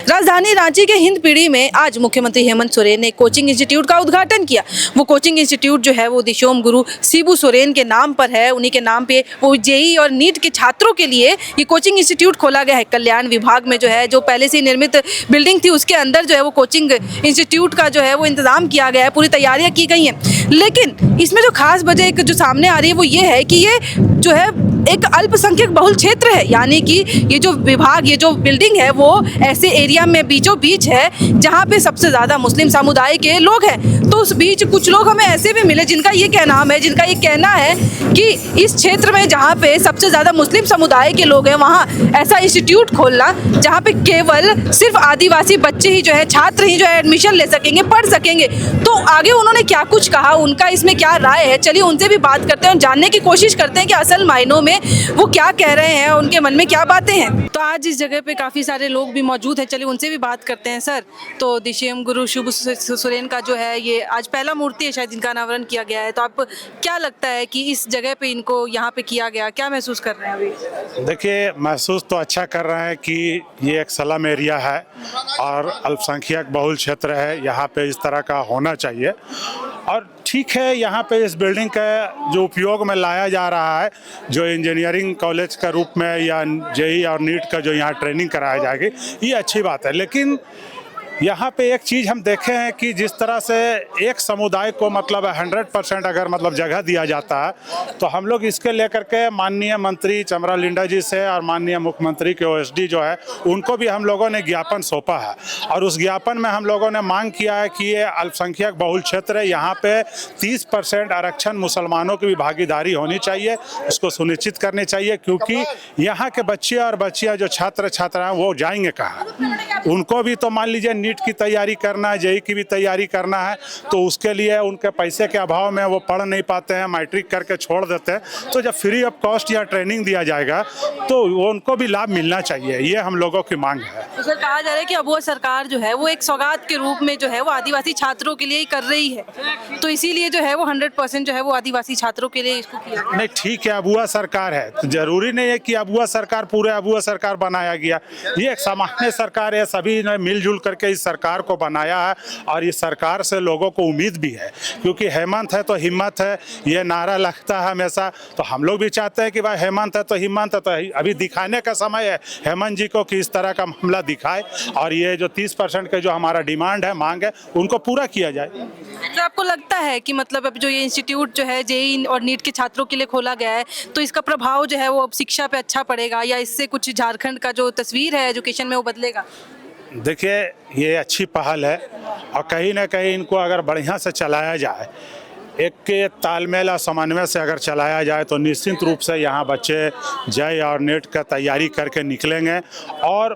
राजधानी रांची के हिंदपीढ़ी में आज मुख्यमंत्री हेमंत सोरेन ने कोचिंग इंस्टीट्यूट का उद्घाटन किया। वो कोचिंग इंस्टीट्यूट जो है वो दिशोम गुरु शिबू सोरेन के नाम पर है। उन्हीं के नाम पे वो जेई और नीट के छात्रों के लिए ये कोचिंग इंस्टीट्यूट खोला गया है। कल्याण विभाग में जो है जो पहले से निर्मित बिल्डिंग थी उसके अंदर जो है वो कोचिंग इंस्टीट्यूट का जो है वो इंतजाम किया गया है, पूरी तैयारियाँ की गई हैं। लेकिन इसमें जो खास वजह एक जो सामने आ रही है वो ये है कि ये जो है एक अल्पसंख्यक बहुल क्षेत्र है, यानी कि ये जो विभाग, ये जो बिल्डिंग है वो ऐसे एरिया में बीचों बीच है जहाँ पे सबसे ज़्यादा मुस्लिम समुदाय के लोग हैं। तो उस बीच कुछ लोग हमें ऐसे भी मिले जिनका ये कहना है कि इस क्षेत्र में जहाँ पे सबसे ज़्यादा मुस्लिम समुदाय के लोग हैं वहाँ ऐसा इंस्टीट्यूट खोलना जहाँ पे केवल सिर्फ आदिवासी बच्चे ही जो है, छात्र ही जो है एडमिशन ले सकेंगे, पढ़ सकेंगे। तो आगे उन्होंने क्या कुछ कहा, उनका इसमें क्या राय है, चलिए उनसे भी बात करते हैं और जानने की कोशिश करते हैं कि असल मायनों में वो क्या कह रहे हैं, उनके मन में क्या बातें हैं। तो आज इस जगह पे काफ़ी सारे लोग भी मौजूद हैं, चलिए उनसे भी बात करते हैं। सर, तो दिशोम गुरु शिबू सोरेन का जो है ये आज पहला मूर्ति है शायद जिनका अनावरण किया गया है, तो आप क्या लगता है कि इस जगह पे इनको यहाँ पे किया गया, क्या महसूस कर रहे हैं अभी? देखिए, महसूस तो अच्छा कर रहे हैं कि ये एक स्लम एरिया है और अल्पसंख्यक बहुल क्षेत्र है, यहाँ पे इस तरह का होना चाहिए। और ठीक है, यहाँ पे इस बिल्डिंग का जो उपयोग में लाया जा रहा है, जो इंजीनियरिंग कॉलेज का रूप में या जेई और नीट का जो यहाँ ट्रेनिंग कराया जाएगी, ये अच्छी बात है। लेकिन यहाँ पे एक चीज़ हम देखे हैं कि जिस तरह से एक समुदाय को मतलब 100% अगर मतलब जगह दिया जाता है, तो हम लोग इसके लेकर के माननीय मंत्री चमरा लिंडा जी से और माननीय मुख्यमंत्री के ओएसडी जो है उनको भी हम लोगों ने ज्ञापन सौंपा है। और उस ज्ञापन में हम लोगों ने मांग किया है कि ये अल्पसंख्यक बहुल क्षेत्र है, यहाँ पे 30% आरक्षण मुसलमानों की भी भागीदारी होनी चाहिए, उसको सुनिश्चित करनी चाहिए। क्योंकि यहाँ के बच्चे और बच्चियाँ जो छात्र छात्राएँ वो जाएंगे कहाँ, उनको भी तो मान लीजिए नीट की तैयारी करना है, जेई की भी तैयारी करना है, तो उसके लिए उनके पैसे के अभाव में वो पढ़ नहीं पाते हैं, मैट्रिक करके छोड़ देते हैं। तो जब फ्री ऑफ कॉस्ट या ट्रेनिंग दिया जाएगा तो उनको भी लाभ मिलना चाहिए, ये हम लोगों की मांग है। तो सर, कहा जा रहा है कि अब वो सरकार जो है वो एक सौगात के रूप में जो है वो आदिवासी छात्रों के लिए ही कर रही है, तो इसीलिए जो है वो 100% जो है वो आदिवासी छात्रों के लिए इसको किया। नहीं, ठीक है, अबुआ सरकार है तो जरूरी नहीं है कि अबुआ सरकार पूरे अबुआ सरकार बनाया गया। ये एक सामान्य सरकार है, सभी ने मिलजुल करके इस सरकार को बनाया है और इस सरकार से लोगों को उम्मीद भी है। क्योंकि हेमंत है तो हिम्मत है, ये नारा लगता है हमेशा। तो हम लोग भी चाहते हैं कि भाई हेमंत है तो हिम्मत है, तो अभी दिखाने का समय है हेमंत जी को कि इस तरह का मामला दिखाए और ये जो 30% के जो हमारा डिमांड है, मांग है, उनको पूरा किया जाए। तो आपको लगता है कि मतलब अब जो ये इंस्टीट्यूट जो है जेई और नीट के छात्रों के लिए खोला गया है, तो इसका प्रभाव जो है वो अब शिक्षा पे अच्छा पड़ेगा या इससे कुछ झारखंड का जो तस्वीर है एजुकेशन में वो बदलेगा? देखिए, ये अच्छी पहल है और कहीं ना कहीं इनको अगर बढ़िया से चलाया जाए, एक के तालमेल और समन्वय से अगर चलाया जाए, तो निश्चित रूप से यहाँ बच्चे जेई और नेट का तैयारी करके निकलेंगे और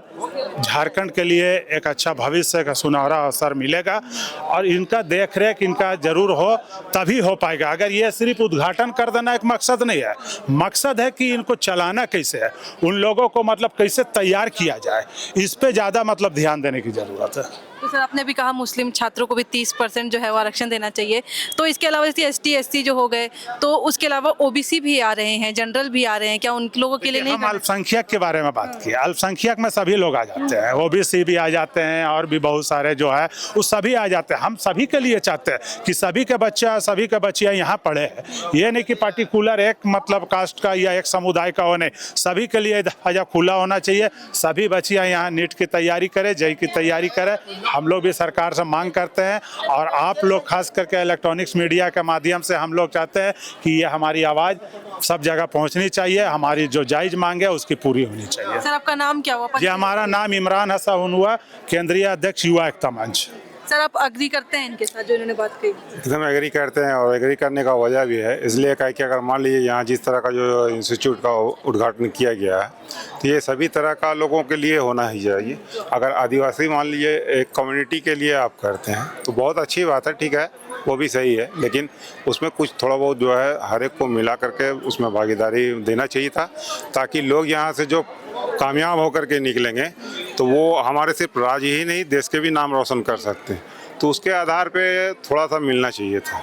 झारखंड के लिए एक अच्छा भविष्य का सुनहरा अवसर मिलेगा। और इनका देख रेख इनका जरूर हो तभी हो पाएगा। अगर ये सिर्फ उद्घाटन कर देना एक मकसद नहीं है, मकसद है कि इनको चलाना कैसे है, उन लोगों को मतलब कैसे तैयार किया जाए, इस पे ज़्यादा मतलब ध्यान देने की ज़रूरत है। तो सर, आपने भी कहा मुस्लिम छात्रों को भी 30% जो है वो आरक्षण देना चाहिए, तो इसके अलावा जैसे ST SC जो हो गए, तो उसके अलावा OBC भी आ रहे हैं, जनरल भी आ रहे हैं, क्या उन लोगों के लिए नहीं? हम अल्पसंख्यक के बारे में बात की, अल्पसंख्यक में सभी लोग आ जाते हैं, OBC भी आ जाते हैं और भी बहुत सारे जो है वो सभी आ जाते हैं। हम सभी के लिए चाहते हैं कि सभी के बच्चे सभी के बच्चियाँ यहाँ पढ़े हैं। ये नहीं कि पर्टिकुलर एक मतलब कास्ट का या एक समुदाय का हो, नहीं, सभी के लिए दरवाजा खुला होना चाहिए। सभी बच्चियाँ यहाँ नीट की तैयारी करें, जेई की तैयारी करें। हम लोग भी सरकार से मांग करते हैं और आप लोग खास करके इलेक्ट्रॉनिक्स मीडिया के माध्यम से हम लोग चाहते हैं कि ये हमारी आवाज़ सब जगह पहुंचनी चाहिए, हमारी जो जायज़ मांग है उसकी पूरी होनी चाहिए। सर, आपका नाम क्या हुआ? जी, हमारा नाम इमरान हसन हुआ, केंद्रीय अध्यक्ष युवा एकता मंच। सर, आप अग्री करते हैं इनके साथ जो इन्होंने बात कही? एकदम एग्री करते हैं और एग्री करने का वजह भी है, इसलिए कहा कि अगर मान लीजिए यहाँ जिस तरह का जो इंस्टीट्यूट का उद्घाटन किया गया है, तो ये सभी तरह का लोगों के लिए होना ही चाहिए। अगर आदिवासी मान लीजिए एक कम्युनिटी के लिए आप करते हैं तो बहुत अच्छी बात है, ठीक है, वो भी सही है, लेकिन उसमें कुछ थोड़ा बहुत जो है हर एक को मिला करके उसमें भागीदारी देना चाहिए था, ताकि लोग यहाँ से जो कामयाब होकर के निकलेंगे तो वो हमारे सिर्फ राज्य ही नहीं देश के भी नाम रोशन कर सकते हैं। तो उसके आधार पे थोड़ा सा मिलना चाहिए था।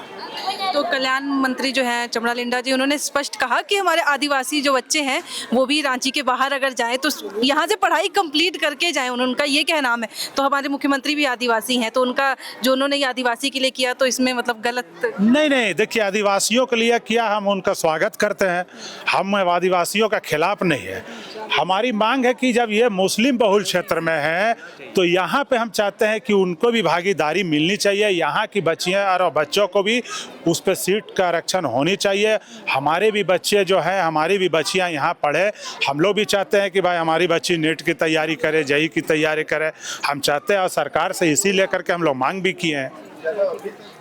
तो कल्याण मंत्री जो हैं चमड़ा लिंडा जी, उन्होंने स्पष्ट कहा कि हमारे आदिवासी जो बच्चे हैं वो भी रांची के बाहर अगर जाएं तो यहाँ से पढ़ाई कंप्लीट करके जाएं, उनका ये कहना है। तो हमारे मुख्यमंत्री भी आदिवासी हैं, तो उनका जो उन्होंने ये आदिवासी के लिए किया तो इसमें मतलब गलत नहीं, देखिए आदिवासियों के लिए किया, हम उनका स्वागत करते हैं, हम आदिवासियों का खिलाफ नहीं है। हमारी मांग है कि जब ये मुस्लिम बहुल क्षेत्र में है तो यहाँ पे हम चाहते हैं कि उनको भी भागीदारी मिलनी चाहिए, यहाँ की बच्चियाँ और बच्चों को भी उस पर सीट का आरक्षण होनी चाहिए। हमारे भी बच्चे जो हैं, हमारी भी बच्चियाँ यहाँ पढ़े, हम लोग भी चाहते हैं कि भाई हमारी बच्ची नीट की तैयारी करे, जेईई की तैयारी करे, हम चाहते हैं और सरकार से इसी लेकर के हम लोग मांग भी किए हैं।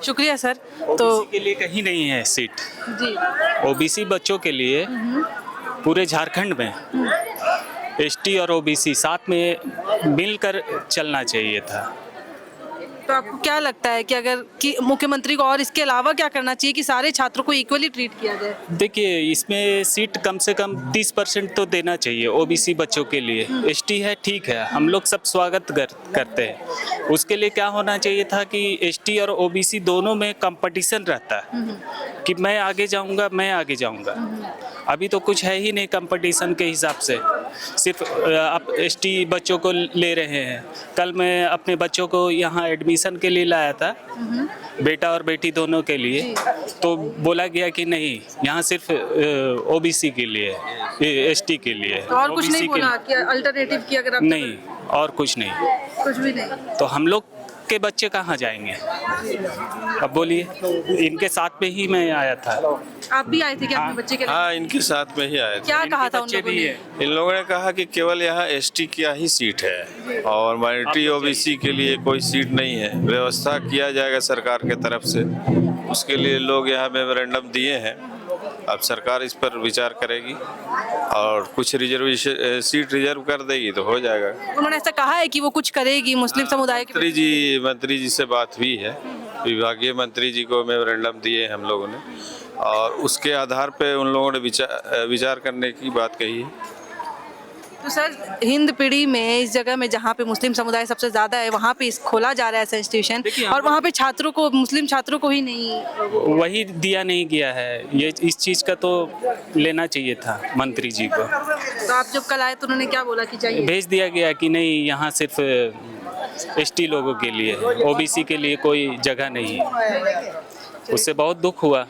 शुक्रिया सर। तो तो के लिए कहीं नहीं है सीट, जी ओबीसी बच्चों के लिए पूरे झारखंड में एसटी और ओबीसी साथ में मिलकर चलना चाहिए था। तो आपको क्या लगता है कि अगर कि मुख्यमंत्री को और इसके अलावा क्या करना चाहिए कि सारे छात्रों को इक्वली ट्रीट किया जाए? देखिए, इसमें सीट कम से कम 30% तो देना चाहिए ओबीसी बच्चों के लिए। एसटी है, ठीक है, हम लोग सब स्वागत करते हैं। उसके लिए क्या होना चाहिए था कि एसटी और ओबीसी दोनों में कंपटीशन रहता है कि मैं आगे जाऊंगा। अभी तो कुछ है ही नहीं कंपटीशन के हिसाब से, सिर्फ आप एसटी बच्चों को ले रहे हैं। कल मैं अपने बच्चों को यहाँ एडमिशन के लिए लाया था, बेटा और बेटी दोनों के लिए, तो बोला गया कि नहीं, यहाँ सिर्फ ओबीसी के लिए, एसटी के लिए, और कुछ नहीं OBC के बोला कि अल्टरनेटिव की अगर आप नहीं, और कुछ नहीं। कुछ भी नहीं। तो हम लोग के बच्चे कहाँ जाएंगे? अब बोलिए, इनके साथ में ही मैं आया था। आप भी आए थे क्या अपने बच्चे के लिए? हाँ, इनके साथ में ही आए थे। क्या कहा था उन बच्चे लोगों भी ने? है। इन लोगों ने कहा कि केवल यहाँ एसटी की ही सीट है और माइनॉरिटी ओबीसी के लिए कोई सीट नहीं है। व्यवस्था किया जाएगा सरकार के तरफ से, उसके लिए लोग यहाँ मेमोरेंडम दिए हैं। अब सरकार इस पर विचार करेगी और कुछ रिजर्वेशन सीट रिजर्व कर देगी तो हो जाएगा। उन्होंने ऐसा कहा है कि वो कुछ करेगी मुस्लिम समुदाय के मंत्री जी से बात हुई है, विभागीय मंत्री जी को मेमोरेंडम दिए हम लोगों ने और उसके आधार पे उन लोगों ने विचार करने की बात कही है। तो सर हिंद पीढ़ी में इस जगह में जहाँ पे मुस्लिम समुदाय सबसे ज़्यादा है वहाँ पे खोला जा रहा है ऐसा इंस्टीट्यूशन, और वहाँ पे छात्रों को, मुस्लिम छात्रों को ही नहीं वही दिया नहीं गया है। ये इस चीज़ का तो लेना चाहिए था मंत्री जी को। तो आप जब कल आए तो उन्होंने क्या बोला कि चाहिए? भेज दिया गया कि नहीं, यहाँ सिर्फ एसटी लोगों के लिए, ओबीसी के लिए कोई जगह नहीं है। उससे बहुत दुख हुआ।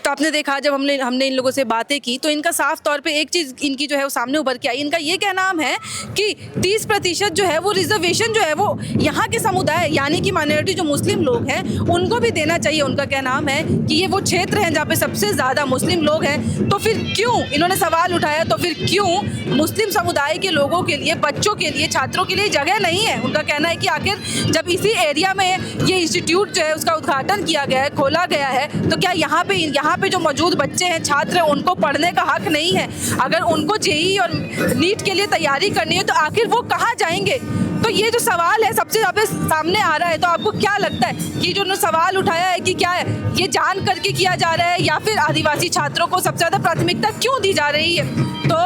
तो आपने देखा जब हमने इन लोगों से बातें की तो इनका साफ तौर पे एक चीज़ इनकी जो है वो सामने उभर के आई। इनका ये कहना है कि 30% जो है वो रिजर्वेशन जो है वो यहाँ के समुदाय यानी कि माइनॉरिटी जो मुस्लिम लोग हैं उनको भी देना चाहिए। उनका कहना है कि ये वो क्षेत्र हैं जहाँ पे सबसे ज़्यादा मुस्लिम लोग हैं, तो फिर क्यों, इन्होंने सवाल उठाया, तो फिर क्यों मुस्लिम समुदाय के लोगों के लिए, बच्चों के लिए, छात्रों के लिए जगह नहीं है? उनका कहना है कि आखिर जब इसी एरिया में ये इंस्टीट्यूट जो है उसका उद्घाटन किया गया है, खोला गया है, तो क्या यहाँ पे जो मौजूद बच्चे हैं, छात्र हैं, उनको पढ़ने का हक नहीं है? अगर उनको जेईई और नीट के लिए तैयारी करनी है तो आखिर वो कहाँ जाएंगे? तो ये जो सवाल है सबसे ज़्यादा सामने आ रहा है। तो आपको क्या लगता है कि जो उन्होंने सवाल उठाया है कि क्या ये जान करके किया जा रहा है या फिर आदिवासी छात्रों को सबसे ज़्यादा प्राथमिकता क्यों दी जा रही है? तो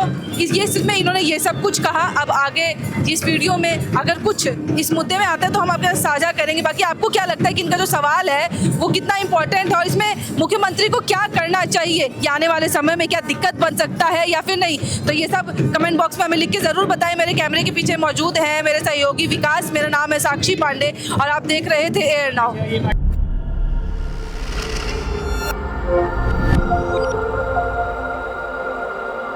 इसमें इन्होंने ये सब कुछ कहा। अब आगे इस वीडियो में अगर कुछ इस मुद्दे में आता है तो हम आपके साथ साझा करेंगे। बाकी आपको क्या लगता है कि इनका जो सवाल है वो कितना इंपॉर्टेंट है और इसमें मुख्यमंत्री को क्या करना चाहिए, या आने वाले समय में क्या दिक्कत बन सकता है या फिर नहीं? तो ये सब कमेंट बॉक्स में हमें लिख के ज़रूर बताएं। मेरे कैमरे के पीछे मौजूद है मेरे सहयोगी विकास, मेरा नाम है साक्षी पांडे और आप देख रहे थे एयर नाउ।